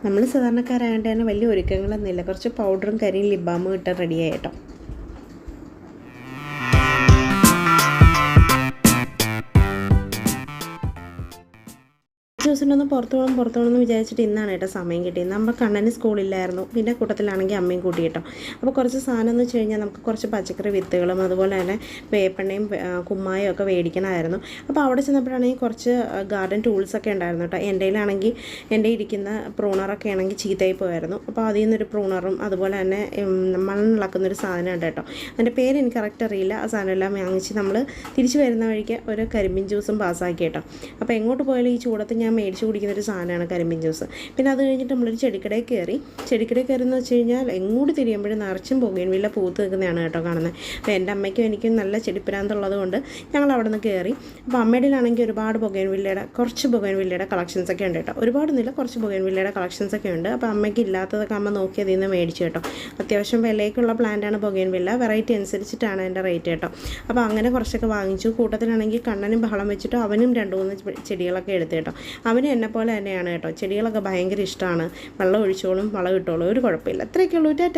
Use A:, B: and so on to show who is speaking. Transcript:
A: നമ്മൾ സാധാരണക്കാരായതുകൊണ്ട് തന്നെ വലിയ ഒരുക്കങ്ങളൊന്നുമില്ല. കുറച്ച് പൗഡറും കരിയും ലിപ് ബാമും ഇട്ട് റെഡിയായി കേട്ടോ. ദിവസം ഒന്ന് പുറത്തു പോകണമെന്ന് വിചാരിച്ചിട്ട് ഇന്നാണ് കേട്ടോ സമയം കിട്ടിയത്. നമ്മൾ കണ്ണന് സ്കൂളില്ലായിരുന്നു, പിന്നെ കൂട്ടത്തിലാണെങ്കിൽ അമ്മയും കൂട്ടി കേട്ടോ. അപ്പോൾ കുറച്ച് സാധനം എന്ന് വെച്ച് കഴിഞ്ഞാൽ നമുക്ക് കുറച്ച് പച്ചക്കറി വിത്തുകളും അതുപോലെ തന്നെ വേപ്പെണ്ണയും കുമ്മായും ഒക്കെ മേടിക്കണമായിരുന്നു. അപ്പോൾ അവിടെ ചെന്നപ്പോഴാണെങ്കിൽ കുറച്ച് ഗാർഡൻ ടൂൾസൊക്കെ ഉണ്ടായിരുന്നു കേട്ടോ. എൻ്റെ ഇരിക്കുന്ന പ്രൂണറൊക്കെ ആണെങ്കിൽ ചീത്തയായി പോയായിരുന്നു. അപ്പോൾ അതിൽ നിന്നൊരു പ്രൂണറും അതുപോലെ തന്നെ മണ്ണിളക്കുന്നൊരു സാധനം ഉണ്ട് കേട്ടോ. അതിൻ്റെ പേര് എനിക്ക് കറക്റ്റ് അറിയില്ല. ആ സാധനം എല്ലാം വാങ്ങിച്ച് നമ്മൾ തിരിച്ചു വരുന്ന വഴിക്ക് ഒരു കരിമ്പിൻ ജ്യൂസും പാസ്സാക്കി കേട്ടോ. അപ്പോൾ എങ്ങോട്ട് പോയാലും ഈ ചൂടത്ത് ഞാൻ മേടിച്ച് കുടിക്കുന്നൊരു സാധനമാണ് കരിമ്പിൻ ജ്യൂസ്. പിന്നെ അത് കഴിഞ്ഞിട്ട് നമ്മളൊരു ചെടിക്കടയിൽ കയറി എന്ന് വെച്ച് കഴിഞ്ഞാൽ എങ്ങോട്ട് തിരിയുമ്പോഴും നിറച്ചും ബൊഗെയിൻവില്ല പൂത്ത് നിൽക്കുന്നതാണ് കേട്ടോ കാണുന്നത്. അപ്പോൾ എൻ്റെ അമ്മയ്ക്കും എനിക്കും നല്ല ചെടിപ്പിരാന്തുള്ളത് കൊണ്ട് ഞങ്ങൾ അവിടെ നിന്ന് കയറി. അപ്പോൾ അമ്മയുടെയിലാണെങ്കിൽ ഒരുപാട് കുറച്ച് ബൊഗെയിൻവില്ലയുടെ കളക്ഷൻസൊക്കെ ഉണ്ട് കേട്ടോ. ഒരുപാടൊന്നുമില്ല, കുറച്ച് ബൊഗെയിൻവില്ലയുടെ കളക്ഷൻസൊക്കെ ഉണ്ട്. അപ്പോൾ അമ്മയ്ക്ക് ഇല്ലാത്തതൊക്കെ അമ്മ നോക്കി അതിൽ നിന്ന് മേടിച്ചു കേട്ടോ. അത്യാവശ്യം വിലയ്ക്കുള്ള പ്ലാന്റാണ് ബൊഗെയിൻവില്ല. വെറൈറ്റി അനുസരിച്ചിട്ടാണ് എൻ്റെ റേറ്റ് കേട്ടോ. അപ്പോൾ അങ്ങനെ കുറച്ചൊക്കെ വാങ്ങിച്ചു. കൂട്ടത്തിലാണെങ്കിൽ കണ്ണനും ബഹളം വെച്ചിട്ട് അവനും 2-3 ചെടികളൊക്കെ എടുത്തു കേട്ടോ. അവന് എന്നെപ്പോലെ തന്നെയാണ് കേട്ടോ. ചെടികളൊക്കെ ഭയങ്കര ഇഷ്ടമാണ്. വെള്ളം ഒഴിച്ചോളും, വളം ഇട്ടോളും, ഒരു കുഴപ്പമില്ല. അത്രയൊക്കെ ഉള്ളൂ. ടാറ്റാ.